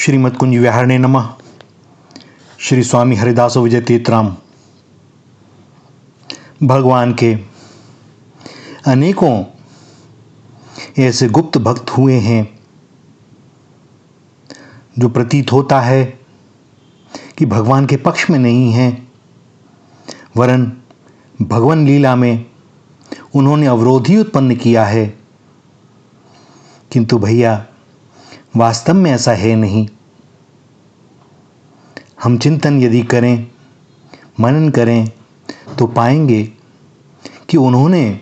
श्रीमद् कुंज विहारणे नमः। श्री स्वामी हरिदासो विजय तीर्थराम। भगवान के अनेकों ऐसे गुप्त भक्त हुए हैं जो प्रतीत होता है कि भगवान के पक्ष में नहीं हैं, वरन भगवान लीला में उन्होंने अवरोध ही उत्पन्न किया है। किंतु भैया, वास्तव में ऐसा है नहीं। हम चिंतन यदि करें, मनन करें, तो पाएंगे कि उन्होंने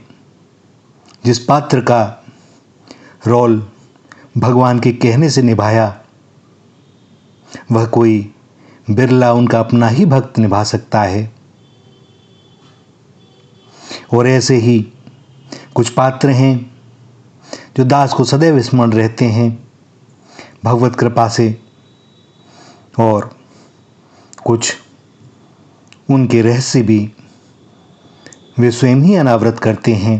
जिस पात्र का रोल भगवान के कहने से निभाया, वह कोई बिरला उनका अपना ही भक्त निभा सकता है। और ऐसे ही कुछ पात्र हैं जो दास को सदैव स्मरण रहते हैं भगवत कृपा से, और कुछ उनके रहस्य भी वे स्वयं ही अनावृत करते हैं।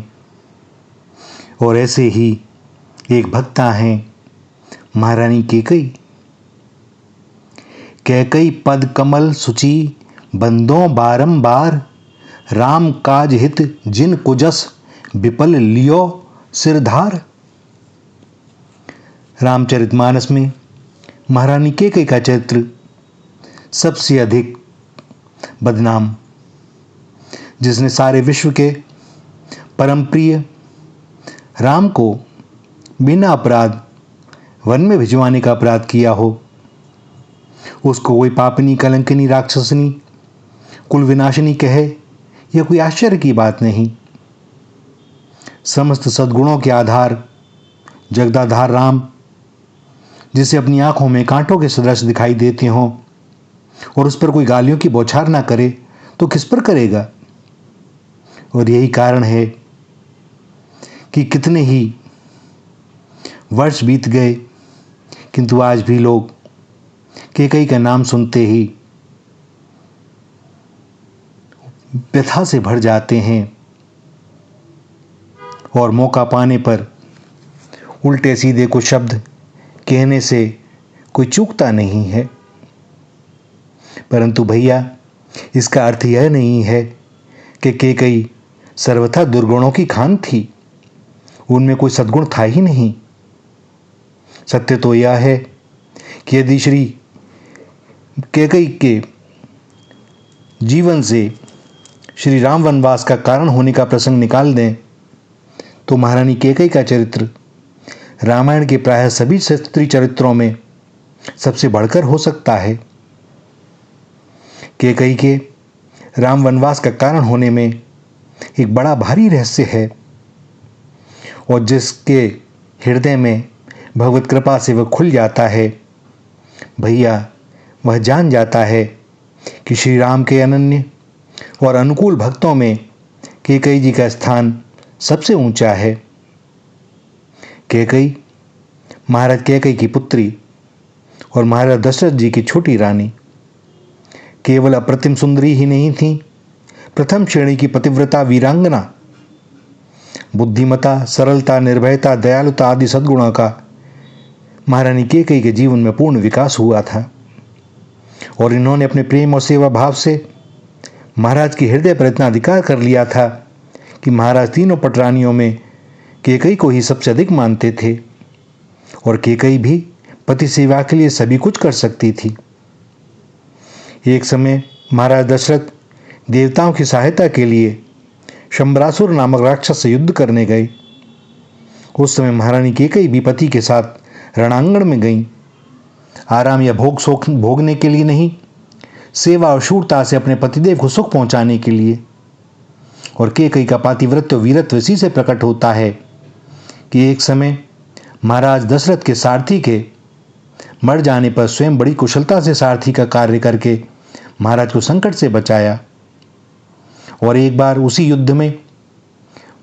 और ऐसे ही एक भक्ता हैं महारानी कैकई। कैकई पद कमल सुचि बंदों बारंबार, राम काज हित जिन कुजस विपल लियो सिरधार। रामचरितमानस में महारानी कैकई का चरित्र सबसे अधिक बदनाम, जिसने सारे विश्व के परम प्रिय राम को बिना अपराध वन में भिजवाने का अपराध किया हो, उसको कोई पापनी कलंकिनी राक्षसनी कुल विनाशिनी कहे, यह कोई आश्चर्य की बात नहीं। समस्त सद्गुणों के आधार जगदाधार राम, जिसे अपनी आंखों में कांटों के सदृश दिखाई देते हों और उस पर कोई गालियों की बौछार ना करे तो किस पर करेगा। और यही कारण है कि कितने ही वर्ष बीत गए, किंतु आज भी लोग कैकई का नाम सुनते ही व्यथा से भर जाते हैं और मौका पाने पर उल्टे सीधे कुछ शब्द कहने से कोई चूकता नहीं है। परंतु भैया, इसका अर्थ यह नहीं है कि कैकई सर्वथा दुर्गुणों की खान थी, उनमें कोई सद्गुण था ही नहीं। सत्य तो यह है कि यदि श्री कैकई के जीवन से श्री राम वनवास का कारण होने का प्रसंग निकाल दें तो महारानी कैकई का चरित्र रामायण के प्रायः सभी स्त्री चरित्रों में सबसे बढ़कर हो सकता है। कैकई के राम वनवास का कारण होने में एक बड़ा भारी रहस्य है, और जिसके हृदय में भगवत कृपा से वह खुल जाता है, भैया वह जान जाता है कि श्री राम के अनन्य और अनुकूल भक्तों में कैकई जी का स्थान सबसे ऊंचा है। कैकई महाराज कैकई की पुत्री और महाराज दशरथ जी की छोटी रानी केवल अप्रतिम सुंदरी ही नहीं थी, प्रथम श्रेणी की पतिव्रता वीरांगना। बुद्धिमता, सरलता, निर्भयता, दयालुता आदि सद्गुणों का महारानी कैकई के जीवन में पूर्ण विकास हुआ था, और इन्होंने अपने प्रेम और सेवा भाव से महाराज के हृदय पर इतना अधिकार कर लिया था कि महाराज तीनों पटरानियों में कैकई को ही सबसे अधिक मानते थे, और कैकई भी पति सेवा के लिए सभी कुछ कर सकती थी। एक समय महाराज दशरथ देवताओं की सहायता के लिए शंबरासुर नामक राक्षस से युद्ध करने गए। उस समय महारानी कैकई भी पति के साथ रणांगण में गईं, आराम या भोगने के लिए नहीं, सेवा और शूरता से अपने पतिदेव को सुख पहुंचाने के लिए। और कैकई का पातिव्रत्य वीरत्व इसी से प्रकट होता है कि एक समय महाराज दशरथ के सारथी के मर जाने पर स्वयं बड़ी कुशलता से सारथी का कार्य करके महाराज को संकट से बचाया। और एक बार उसी युद्ध में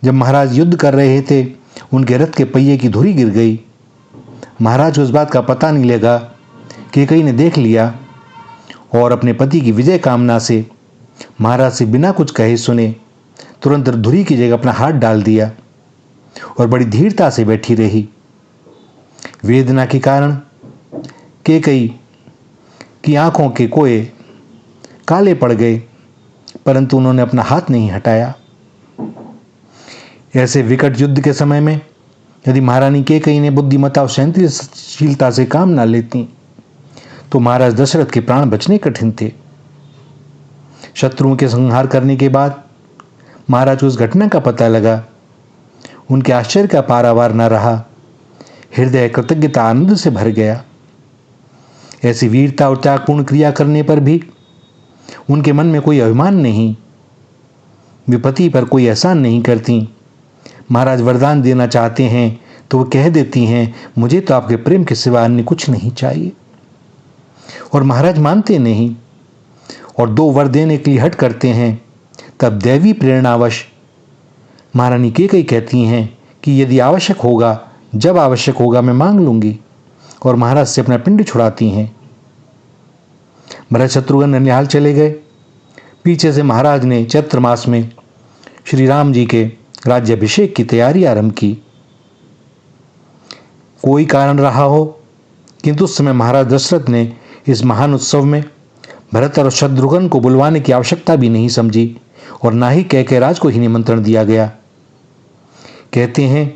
जब महाराज युद्ध कर रहे थे, उनके रथ के पहिए की धुरी गिर गई। महाराज को इस बात का पता नहीं लगा, कैकई ने देख लिया और अपने पति की विजय कामना से महाराज से बिना कुछ कहे सुने तुरंत धुरी की जगह अपना हाथ डाल दिया और बड़ी धीरता से बैठी रही। वेदना के कारण केकई की आंखों के कोए काले पड़ गए, परंतु उन्होंने अपना हाथ नहीं हटाया। ऐसे विकट युद्ध के समय में यदि महारानी केकई ने बुद्धिमत्ता और सहनशीलता से काम न लेती तो महाराज दशरथ के प्राण बचने कठिन थे। शत्रुओं के संहार करने के बाद महाराज को उस घटना का पता लगा। उनके आश्चर्य का पारावार न रहा, हृदय कृतज्ञता आनंद से भर गया। ऐसी वीरता और त्यागपूर्ण क्रिया करने पर भी उनके मन में कोई अभिमान नहीं, विपत्ति पर कोई एहसान नहीं करती। महाराज वरदान देना चाहते हैं तो वो कह देती हैं, मुझे तो आपके प्रेम के सिवा अन्य कुछ नहीं चाहिए। और महाराज मानते नहीं और 2 वर देने के लिए हट करते हैं। तब दैवी प्रेरणावश महारानी केकई कहती हैं कि यदि आवश्यक होगा, जब आवश्यक होगा मैं मांग लूंगी, और महाराज से अपना पिंड छुड़ाती हैं। भरत शत्रुघ्न ननिहाल चले गए। पीछे से महाराज ने चैत्र मास में श्री राम जी के राज्याभिषेक की तैयारी आरंभ की। कोई कारण रहा हो, किंतु उस समय महाराज दशरथ ने इस महान उत्सव में भरत और शत्रुघ्न को बुलवाने की आवश्यकता भी नहीं समझी और ना ही कैकेयराज को ही निमंत्रण दिया गया। कहते हैं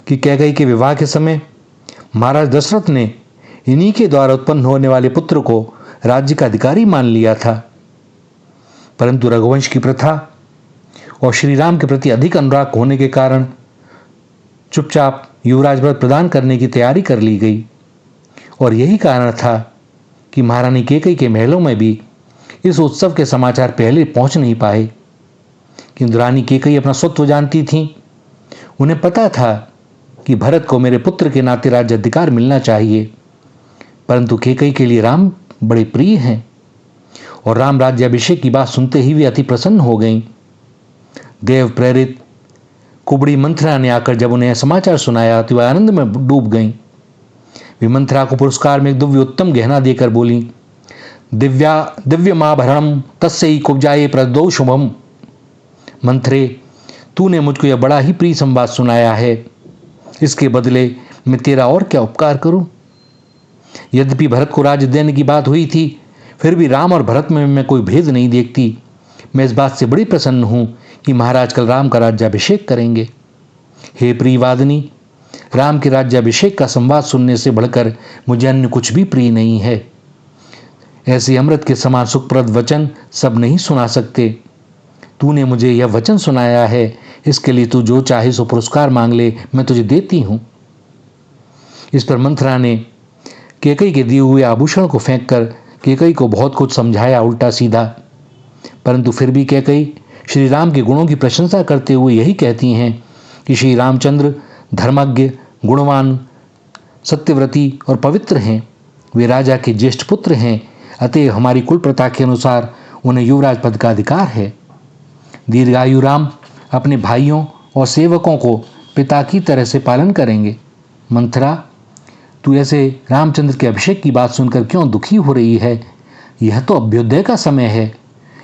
कि कैकेयी के विवाह के समय महाराज दशरथ ने इन्हीं के द्वारा उत्पन्न होने वाले पुत्र को राज्य का अधिकारी मान लिया था, परंतु रघुवंश की प्रथा और श्री राम के प्रति अधिक अनुराग होने के कारण चुपचाप युवराज पद प्रदान करने की तैयारी कर ली गई। और यही कारण था कि महारानी केकई के महलों में भी इस उत्सव के समाचार पहले पहुंच नहीं पाए। किंतु रानी केकई अपना स्वत्व जानती थीं। उन्हें पता था कि भरत को मेरे पुत्र के नाते राज्य अधिकार मिलना चाहिए, परंतु केकई के लिए राम बड़े प्रिय हैं। और राम राज्याभिषेक की बात सुनते ही वे अति प्रसन्न हो गईं। देव प्रेरित कुबड़ी मंथरा ने आकर जब उन्हें समाचार सुनाया तो वह आनंद में डूब गईं। वे मंथरा को पुरस्कार में एक दिव्य उत्तम गहना देकर बोली, दिव्यमाभरणम तस्यै कुब्जाये प्रदो शुभम। मंथरे, तूने मुझको यह बड़ा ही प्रिय संवाद सुनाया है, इसके बदले मैं तेरा और क्या उपकार करूं। यद्यपि भरत को राज्य देने की बात हुई थी, फिर भी राम और भरत में मैं कोई भेद नहीं देखती। मैं इस बात से बड़ी प्रसन्न हूं कि महाराज कल राम का राज्याभिषेक करेंगे। हे प्रियवादिनी, राम के राज्याभिषेक का संवाद सुनने से बढ़कर मुझे अन्य कुछ भी प्रिय नहीं है। ऐसे अमृत के समान सुखप्रद वचन सब नहीं सुना सकते। तूने मुझे यह वचन सुनाया है, इसके लिए तू जो चाहे सो पुरस्कार मांग ले, मैं तुझे देती हूं। इस पर मंथरा ने केकई के दिए हुए आभूषण को फेंककर केकई को बहुत कुछ समझाया उल्टा सीधा, परंतु फिर भी केकई श्री राम के गुणों की प्रशंसा करते हुए यही कहती हैं कि श्री रामचंद्र धर्मज्ञ, गुणवान, सत्यव्रती और पवित्र हैं। वे राजा के ज्येष्ठ पुत्र हैं, अतएव हमारी कुल प्रथा के अनुसार उन्हें युवराज पद का अधिकार है। दीर्घायु राम अपने भाइयों और सेवकों को पिता की तरह से पालन करेंगे। मंथरा, तू ऐसे रामचंद्र के अभिषेक की बात सुनकर क्यों दुखी हो रही है? यह तो अभ्युदय का समय है।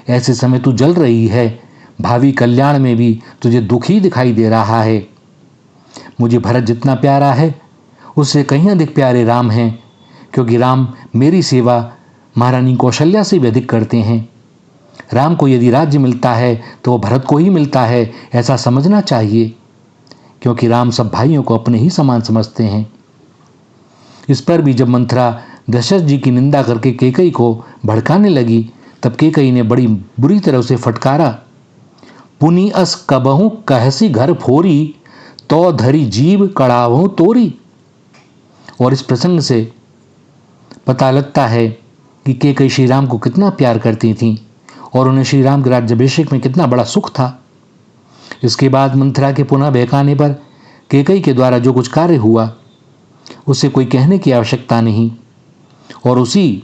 ऐसे समय तू जल रही है। भावी कल्याण में भी तुझे दुखी दिखाई दे रहा है। मुझे भरत जितना प्यारा है, उससे कहीं अधिक प्यारे राम हैं, क्योंकि राम मेरी सेवा महारानी कौशल्या से भी अधिक करते हैं। राम को यदि राज्य मिलता है तो वो भरत को ही मिलता है, ऐसा समझना चाहिए, क्योंकि राम सब भाइयों को अपने ही समान समझते हैं। इस पर भी जब मंथरा दशरथ जी की निंदा करके केकई को भड़काने लगी, तब केकई ने बड़ी बुरी तरह उसे फटकारा। पुनि अस कबहू कहसी घर फोरी, तो धरी जीव कड़ावहू तोरी। और इस प्रसंग से पता लगता है कि केकई श्री राम को कितना प्यार करती थीं और उन्हें श्री राम के राज्याभिषेक में कितना बड़ा सुख था। इसके बाद मंथरा के पुनः बहकाने पर केकई के द्वारा जो कुछ कार्य हुआ उसे कोई कहने की आवश्यकता नहीं, और उसी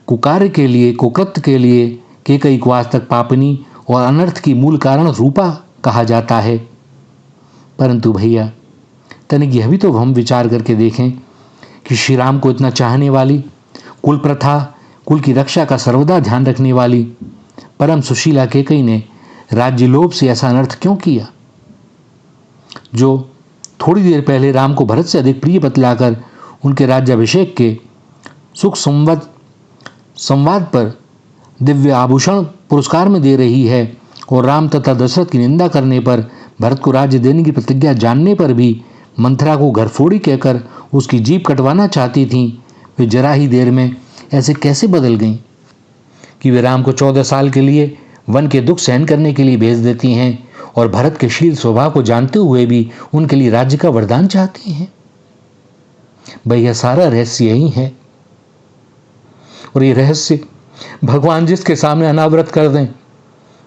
कुकार्य के लिए, कुकृत्य के लिए केकई को आज तक पापनी और अनर्थ की मूल कारण रूपा कहा जाता है। परंतु भैया, तनिक यह भी तो हम विचार करके देखें कि श्री राम को इतना चाहने वाली, कुल प्रथा, कुल की रक्षा का सर्वदा ध्यान रखने वाली परम सुशीला केकई ने राज्य लोभ से ऐसा अनर्थ क्यों किया, जो थोड़ी देर पहले राम को भरत से अधिक प्रिय बतलाकर उनके राज्याभिषेक के सुख संवाद पर दिव्य आभूषण पुरस्कार में दे रही है, और राम तथा दशरथ की निंदा करने पर, भरत को राज्य देने की प्रतिज्ञा जानने पर भी मंथरा को घरफोड़ी कहकर उसकी जीभ कटवाना चाहती थीं, वे जरा ही देर में ऐसे कैसे बदल गईं कि वे राम को 14 साल के लिए वन के दुख सहन करने के लिए भेज देती हैं, और भरत के शील स्वभाव को जानते हुए भी उनके लिए राज्य का वरदान चाहती हैं। भाई यह सारा रहस्य यही है, और ये रहस्य भगवान जिसके सामने अनावृत कर दें,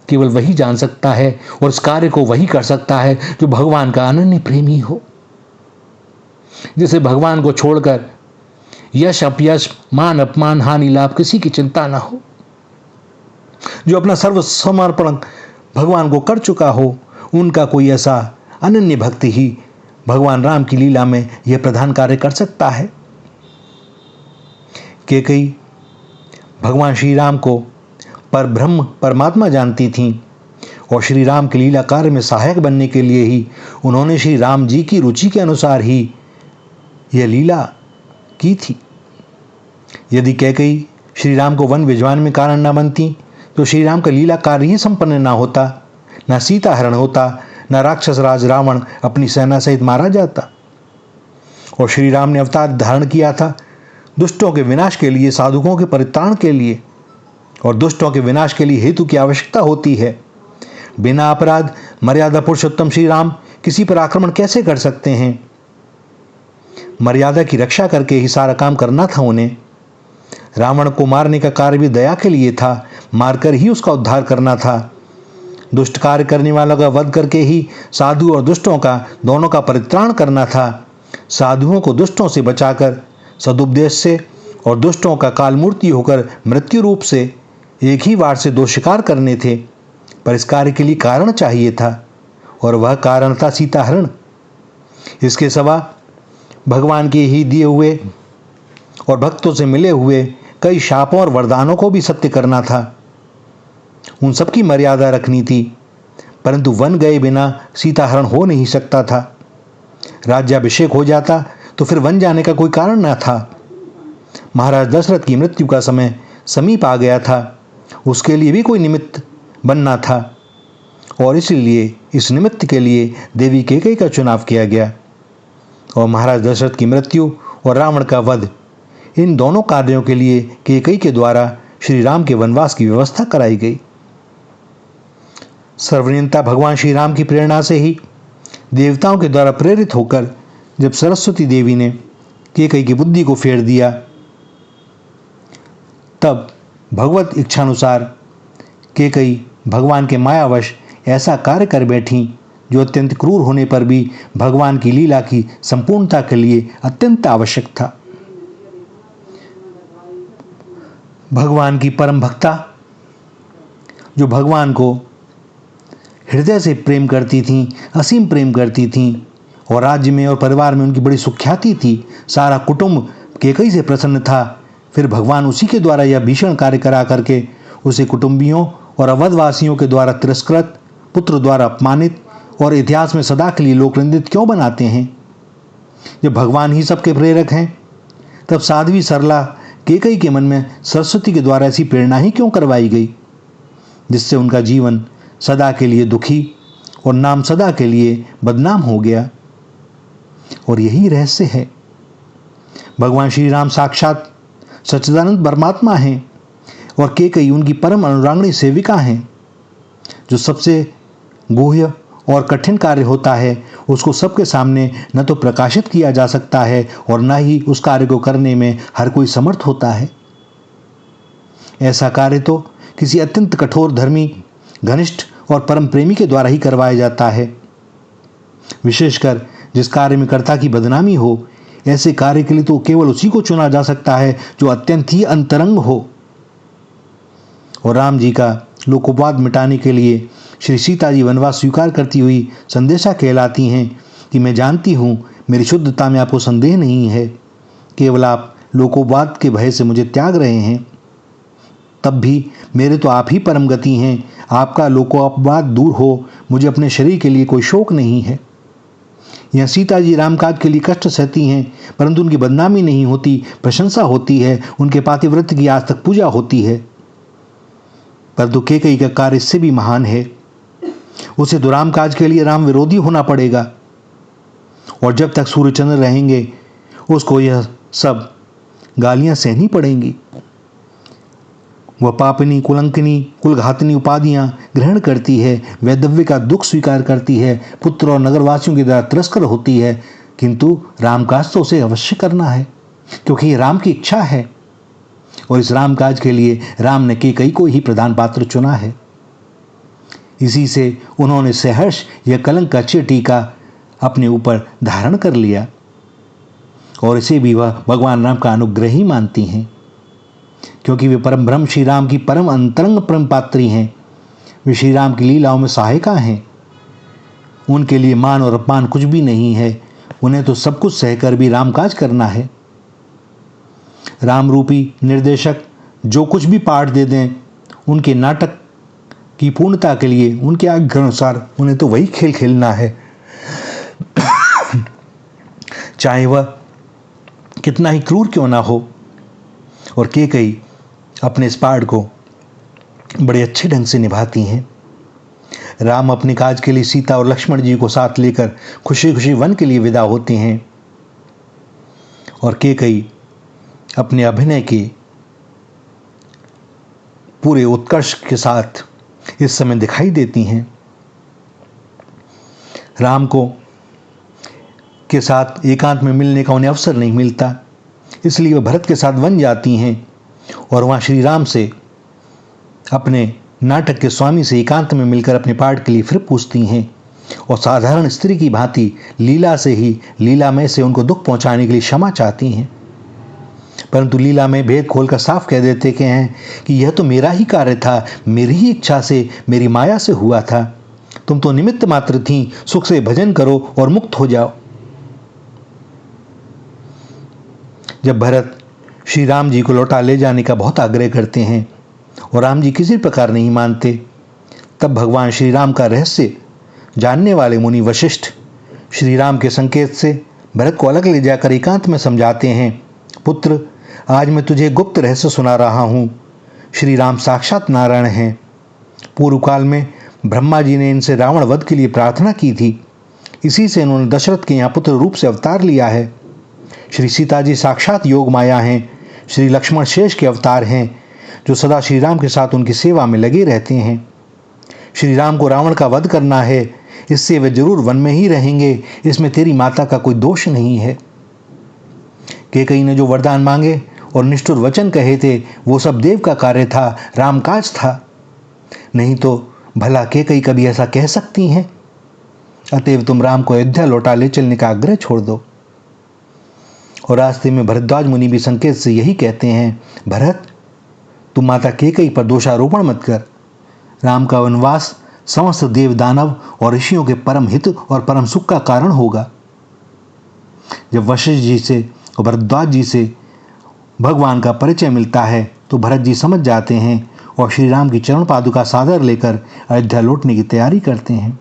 केवल वही जान सकता है, और इस कार्य को वही कर सकता है जो भगवान का अनन्य प्रेमी हो, जिसे भगवान को छोड़कर यश अपयश, मान अपमान, हानि लाभ किसी की चिंता ना हो, जो अपना सर्व समर्पण भगवान को कर चुका हो। उनका कोई ऐसा अनन्य भक्ति ही भगवान राम की लीला में यह प्रधान कार्य कर सकता है। कैकेयी भगवान श्री राम को परब्रह्म परमात्मा जानती थीं, और श्री राम के लीला कार्य में सहायक बनने के लिए ही उन्होंने श्री राम जी की रुचि के अनुसार ही यह लीला की थी। यदि कैकेयी श्री राम को वन भिजवाने में कारण न बनती, तो श्री राम का लीला कार्य ही संपन्न न होता, न सीता हरण होता, न राक्षस राज रावण अपनी सेना सहित मारा जाता। और श्री राम ने अवतार धारण किया था दुष्टों के विनाश के लिए, साधुओं के परित्राण के लिए, और दुष्टों के विनाश के लिए हेतु की आवश्यकता होती है। बिना अपराध मर्यादा पुरुषोत्तम श्री राम किसी पर आक्रमण कैसे कर सकते हैं? मर्यादा की रक्षा करके ही सारा काम करना था उन्हें। रावण को मारने का कार्य भी दया के लिए था, मारकर ही उसका उद्धार करना था। दुष्ट कार्य करने वालों का वध करके ही साधु और दुष्टों का दोनों का परित्राण करना था। साधुओं को दुष्टों से बचाकर सदुपदेश से, और दुष्टों का कालमूर्ति होकर मृत्यु रूप से एक ही वार से 2 शिकार करने थे। पर इस कार्य के लिए कारण चाहिए था, और वह कारण था सीता हरण। इसके सिवा भगवान के ही दिए हुए और भक्तों से मिले हुए कई शापों और वरदानों को भी सत्य करना था। उन सब की मर्यादा रखनी थी, परंतु वन गए बिना सीता हरण हो नहीं सकता था। राज्याभिषेक हो जाता तो फिर वन जाने का कोई कारण न था। महाराज दशरथ की मृत्यु का समय समीप आ गया था, उसके लिए भी कोई निमित्त बनना था, और इसलिए इस निमित्त के लिए देवी कैकेयी का चुनाव किया गया। और महाराज दशरथ की मृत्यु और रावण का वध, इन दोनों कार्यों के लिए कैकेयी के द्वारा श्री राम के वनवास की व्यवस्था कराई गई। सर्वनियंता भगवान श्री राम की प्रेरणा से ही देवताओं के द्वारा प्रेरित होकर जब सरस्वती देवी ने कैकेयी की बुद्धि को फेर दिया, तब भगवत इच्छानुसार कैकेयी भगवान के मायावश ऐसा कार्य कर बैठी जो अत्यंत क्रूर होने पर भी भगवान की लीला की संपूर्णता के लिए अत्यंत आवश्यक था। भगवान की परम भक्ता, जो भगवान को हृदय से प्रेम करती थीं, असीम प्रेम करती थीं, और राज्य में और परिवार में उनकी बड़ी सुख्याति थी। सारा कुटुंब कैकेयी से प्रसन्न था। फिर भगवान उसी के द्वारा यह भीषण कार्य करा करके उसे कुटुंबियों और अवधवासियों के द्वारा तिरस्कृत, पुत्र द्वारा अपमानित और इतिहास में सदा के लिए लोकनिंदित क्यों बनाते हैं? जब भगवान ही सबके प्रेरक हैं, तब साध्वी सरला कैकेयी के मन में सरस्वती के द्वारा ऐसी प्रेरणा ही क्यों करवाई गई, जिससे उनका जीवन सदा के लिए दुखी और नाम सदा के लिए बदनाम हो गया? और यही रहस्य है। भगवान श्री राम साक्षात सच्चिदानंद परमात्मा हैं, और कैकेयी उनकी परम अनुरागणी सेविका हैं। जो सबसे गुह्य और कठिन कार्य होता है, उसको सबके सामने न तो प्रकाशित किया जा सकता है, और न ही उस कार्य को करने में हर कोई समर्थ होता है। ऐसा कार्य तो किसी अत्यंत कठोर धर्मी, घनिष्ठ और परम प्रेमी के द्वारा ही करवाया जाता है। विशेषकर जिस कार्य में कर्ता की बदनामी हो, ऐसे कार्य के लिए तो केवल उसी को चुना जा सकता है जो अत्यंत ही अंतरंग हो। और राम जी का लोकोपवाद मिटाने के लिए श्री सीता जी वनवास स्वीकार करती हुई संदेशा कहलाती हैं कि मैं जानती हूँ मेरी शुद्धता में आपको संदेह नहीं है, केवल आप लोकोपवाद के भय से मुझे त्याग रहे हैं। तब भी मेरे तो आप ही परम गति हैं, आपका लोकोपवाद दूर हो, मुझे अपने शरीर के लिए कोई शोक नहीं है। यहाँ सीता जी रामकाज के लिए कष्ट सहती हैं, परंतु उनकी बदनामी नहीं होती, प्रशंसा होती है, उनके पातिव्रत्य की आज तक पूजा होती है। परंतु कैकेयी का कार्य इससे भी महान है। उसे तो रामकाज के लिए राम विरोधी होना पड़ेगा, और जब तक सूर्यचंद्र रहेंगे उसको यह सब गालियां सहनी पड़ेंगी। वह पापनी, कुलंकनी, कुलघातनी उपाधियां ग्रहण करती है, वैधव्य का दुख स्वीकार करती है, पुत्र और नगरवासियों की द्वारा तिरस्कार होती है, किंतु रामकाज तो उसे अवश्य करना है, क्योंकि ये राम की इच्छा है, और इस रामकाज के लिए राम ने कैकेयी को ही प्रधान पात्र चुना है। इसी से उन्होंने सहर्ष यह कलंक का टीका अपने ऊपर धारण कर लिया, और इसे भी वह भगवान राम का अनुग्रह ही मानती हैं, क्योंकि वे परम ब्रह्म श्री राम की परम अंतरंग परम पात्री हैं। वे श्री राम की लीलाओं में सहायिका हैं। उनके लिए मान और अपमान कुछ भी नहीं है, उन्हें तो सब कुछ सहकर भी रामकाज करना है। राम रूपी निर्देशक जो कुछ भी पाठ दे दें, उनके नाटक की पूर्णता के लिए उनके आज्ञा अनुसार उन्हें तो वही खेल खेलना है, चाहे वह कितना ही क्रूर क्यों ना हो। और कैकेयी अपने इस पाठ को बड़े अच्छे ढंग से निभाती हैं। राम अपने काज के लिए सीता और लक्ष्मण जी को साथ लेकर खुशी खुशी वन के लिए विदा होते हैं, और कैकेयी अपने अभिनय के पूरे उत्कर्ष के साथ इस समय दिखाई देती हैं। राम को के साथ एकांत में मिलने का उन्हें अवसर नहीं मिलता, इसलिए वह भरत के साथ वन जाती हैं, और वहाँ श्री राम से अपने नाटक के स्वामी से एकांत में मिलकर अपने पाठ के लिए फिर पूछती हैं, और साधारण स्त्री की भांति लीला से ही लीलामय से उनको दुख पहुंचाने के लिए क्षमा चाहती हैं। परंतु लीला में भेद खोलकर साफ कह देते के हैं कि यह तो मेरा ही कार्य था, मेरी ही इच्छा से, मेरी माया से हुआ था, तुम तो निमित्त मात्र थी, सुख से भजन करो और मुक्त हो जाओ। जब भरत श्री राम जी को लौटा ले जाने का बहुत आग्रह करते हैं और राम जी किसी प्रकार नहीं मानते, तब भगवान श्री राम का रहस्य जानने वाले मुनि वशिष्ठ श्री राम के संकेत से भरत को अलग ले जाकर एकांत में समझाते हैं, पुत्र आज मैं तुझे गुप्त रहस्य सुना रहा हूँ। श्री राम साक्षात नारायण हैं। पूर्व काल में ब्रह्मा जी ने इनसे रावण वध के लिए प्रार्थना की थी, इसी से इन्होंने दशरथ के यहाँ पुत्र रूप से अवतार लिया है। श्री सीता जी साक्षात योग माया हैं। श्री लक्ष्मण शेष के अवतार हैं, जो सदा श्री राम के साथ उनकी सेवा में लगे रहते हैं। श्री राम को रावण का वध करना है, इससे वे जरूर वन में ही रहेंगे, इसमें तेरी माता का कोई दोष नहीं है। कैकेयी ने जो वरदान मांगे और निष्ठुर वचन कहे थे, वो सब देव का कार्य था, रामकाज था, नहीं तो भला कैकेयी कभी ऐसा कह सकती हैं। अतएव तुम राम को अयोध्या लौटा ले चलने का आग्रह छोड़ दो। और रास्ते में भरद्वाज मुनि भी संकेत से यही कहते हैं, भरत तुम माता कैकेयी पर दोषारोपण मत कर। राम का वनवास समस्त देव दानव और ऋषियों के परम हित और परम सुख का कारण होगा। जब वशिष्ठ जी से और भरद्वाज जी से भगवान का परिचय मिलता है तो भरत जी समझ जाते हैं और श्री राम की चरण पादुका सादर लेकर अयोध्या लौटने की तैयारी करते हैं।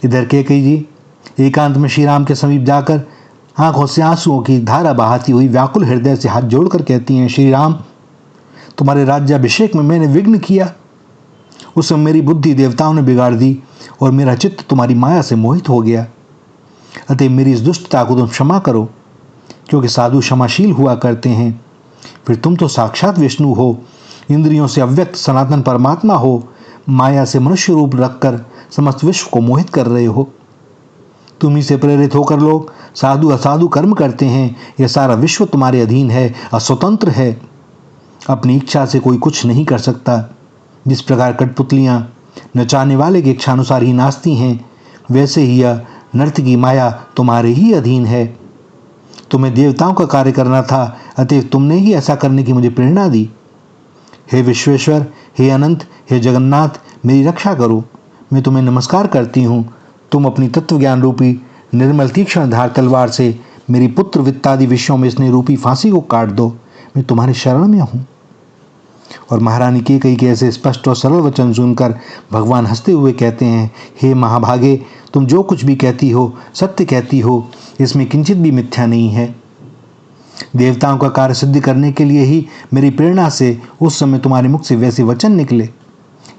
इधर कैकेयी जी एकांत में श्री राम के समीप जाकर आंखों से आंसुओं की धारा बहाती हुई व्याकुल हृदय से हाथ जोड़कर कहती हैं, श्री राम तुम्हारे राज्याभिषेक में मैंने विघ्न किया, उस समय मेरी बुद्धि देवताओं ने बिगाड़ दी और मेरा चित्त तुम्हारी माया से मोहित हो गया। अतः मेरी इस दुष्टता को तुम क्षमा करो, क्योंकि साधु क्षमाशील हुआ करते हैं। फिर तुम तो साक्षात विष्णु हो, इंद्रियों से अव्यक्त सनातन परमात्मा हो, माया से मनुष्य रूप रखकर समस्त विश्व को मोहित कर रहे हो। तुम ही से प्रेरित होकर लोग साधु असाधु कर्म करते हैं। यह सारा विश्व तुम्हारे अधीन है, अस्वतंत्र है, अपनी इच्छा से कोई कुछ नहीं कर सकता। जिस प्रकार कठपुतलियाँ नचाने वाले की इच्छा अनुसार ही नाचती हैं, वैसे ही यह नर्तकी माया तुम्हारे ही अधीन है। तुम्हें देवताओं का कार्य करना था, अतएव तुमने ही ऐसा करने की मुझे प्रेरणा दी। हे विश्वेश्वर, हे अनंत, हे जगन्नाथ, मेरी रक्षा करो। मैं तुम्हें नमस्कार करती हूँ। तुम अपनी तत्व ज्ञान रूपी निर्मल तीक्ष्ण धार तलवार से मेरी पुत्र वित्तादि विषयों में स्नेह रूपी फांसी को काट दो। मैं तुम्हारे शरण में हूँ। और महारानी कैकेयी के ऐसे स्पष्ट और सरल वचन सुनकर भगवान हंसते हुए कहते हैं, हे महाभागे, तुम जो कुछ भी कहती हो सत्य कहती हो, इसमें किंचित भी मिथ्या नहीं है। देवताओं का कार्य सिद्ध करने के लिए ही मेरी प्रेरणा से उस समय तुम्हारे मुख से वैसे वचन निकले।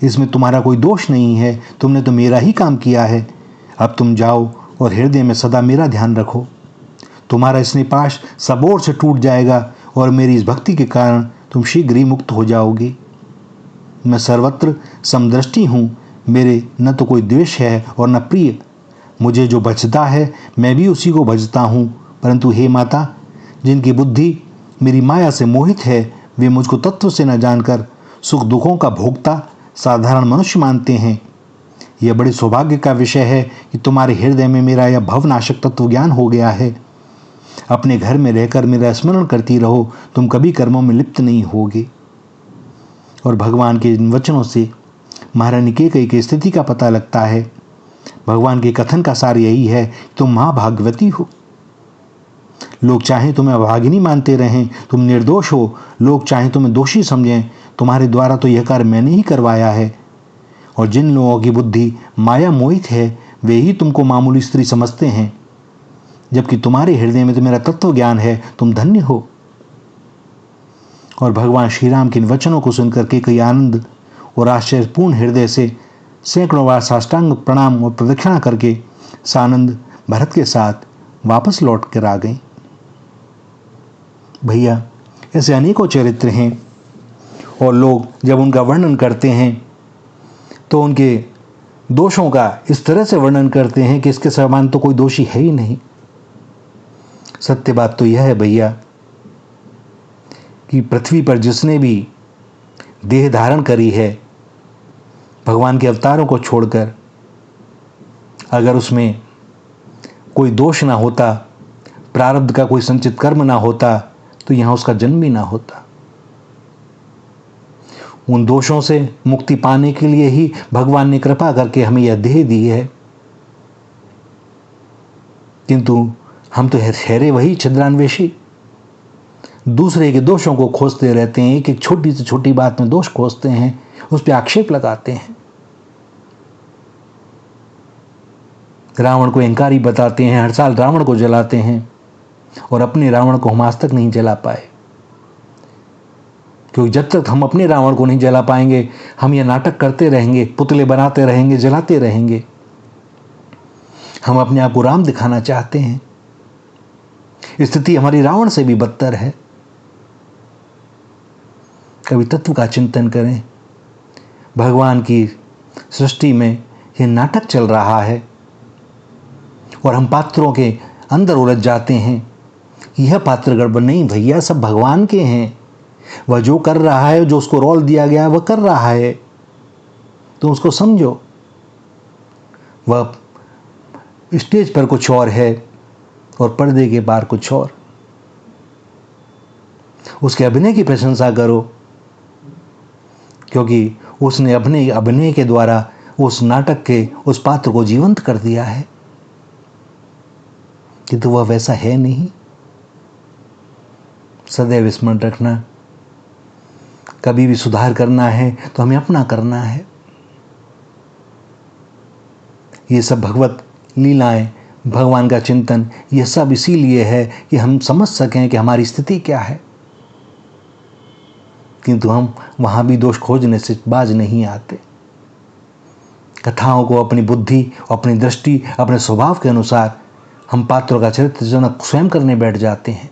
इसमें तुम्हारा कोई दोष नहीं है, तुमने तो मेरा ही काम किया है। अब तुम जाओ और हृदय में सदा मेरा ध्यान रखो। तुम्हारा स्नेहपाश सब ओर से टूट जाएगा और मेरी इस भक्ति के कारण तुम शीघ्र ही मुक्त हो जाओगे। मैं सर्वत्र समदृष्टि हूँ, मेरे न तो कोई द्वेष है और न प्रिय। मुझे जो भजता है मैं भी उसी को भजता हूँ, परंतु हे माता, जिनकी बुद्धि मेरी माया से मोहित है, वे मुझको तत्व से न जानकर सुख दुखों का भोगता साधारण मनुष्य मानते हैं। यह बड़े सौभाग्य का विषय है कि तुम्हारे हृदय में मेरा यह भवनाशक तत्व ज्ञान हो गया है। अपने घर में रहकर मेरा स्मरण करती रहो, तुम कभी कर्मों में लिप्त नहीं होगे। और भगवान के इन वचनों से महारानी कैकेयी की स्थिति का पता लगता है। भगवान के कथन का सार यही है, तुम महाभाग्यवती हो। लोग चाहें तुम्हें अभागिनी मानते रहें, तुम निर्दोष हो। लोग चाहें तुम्हें दोषी समझें, तुम्हारे द्वारा तो यह कार्य मैंने ही करवाया है। और जिन लोगों की बुद्धि माया मोहित है, वे ही तुमको मामूली स्त्री समझते हैं, जबकि तुम्हारे हृदय में तो मेरा तत्व ज्ञान है। तुम धन्य हो। और भगवान श्री राम के इन वचनों को सुनकर कैकेयी आनंद और आश्चर्यपूर्ण हृदय से सैकड़ों बार साष्टांग प्रणाम और प्रदक्षिणा करके सानंद भरत के साथ वापस लौट कर आ गई। भैया, ऐसे अनेकों चरित्र हैं और लोग जब उनका वर्णन करते हैं तो उनके दोषों का इस तरह से वर्णन करते हैं कि इसके समान तो कोई दोषी है ही नहीं। सत्य बात तो यह है भैया कि पृथ्वी पर जिसने भी देह धारण करी है भगवान के अवतारों को छोड़कर, अगर उसमें कोई दोष ना होता, प्रारब्ध का कोई संचित कर्म ना होता, तो यहां उसका जन्म भी ना होता। उन दोषों से मुक्ति पाने के लिए ही भगवान ने कृपा करके हमें यह देह दी है। किंतु हम तो ठहरे वही छिद्रान्वेषी, दूसरे के दोषों को खोजते रहते हैं। एक एक छोटी से छोटी बात में दोष खोजते हैं, उस पर आक्षेप लगाते हैं। रावण को अहंकारी बताते हैं, हर साल रावण को जलाते हैं, और अपने रावण को हम आज तक नहीं जला पाए। क्योंकि जब तक हम अपने रावण को नहीं जला पाएंगे, हम यह नाटक करते रहेंगे, पुतले बनाते रहेंगे, जलाते रहेंगे। हम अपने आप को राम दिखाना चाहते हैं। स्थिति हमारी रावण से भी बदतर है। कभी तत्व का चिंतन करें। भगवान की सृष्टि में यह नाटक चल रहा है और हम पात्रों के अंदर उलझ जाते हैं। यह पात्र गड़बड़ नहीं भैया, सब भगवान के हैं। वह जो कर रहा है, जो उसको रोल दिया गया है, वह कर रहा है, तो उसको समझो। वह स्टेज पर कुछ और है और पर्दे के पार कुछ और। उसके अभिनय की प्रशंसा करो, क्योंकि उसने अपने अभिनय के द्वारा उस नाटक के उस पात्र को जीवंत कर दिया है। किंतु वह वैसा है नहीं। सदैव स्मरण रखना, कभी भी सुधार करना है तो हमें अपना करना है। ये सब भगवत लीलाएं, भगवान का चिंतन, यह सब इसीलिए है कि हम समझ सकें कि हमारी स्थिति क्या है। किंतु हम वहां भी दोष खोजने से बाज नहीं आते। कथाओं को अपनी बुद्धि, अपनी दृष्टि, अपने स्वभाव के अनुसार हम पात्रों का चरित्र जनक स्वयं करने बैठ जाते हैं।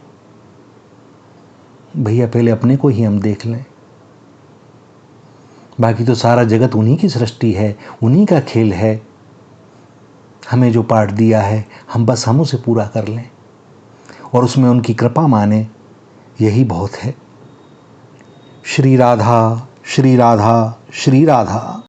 भैया, पहले अपने को ही हम देख लें। बाकी तो सारा जगत उन्हीं की सृष्टि है, उन्हीं का खेल है। हमें जो पाठ दिया है हम उसे पूरा कर लें और उसमें उनकी कृपा माने, यही बहुत है। श्री राधा, श्री राधा, श्री राधा।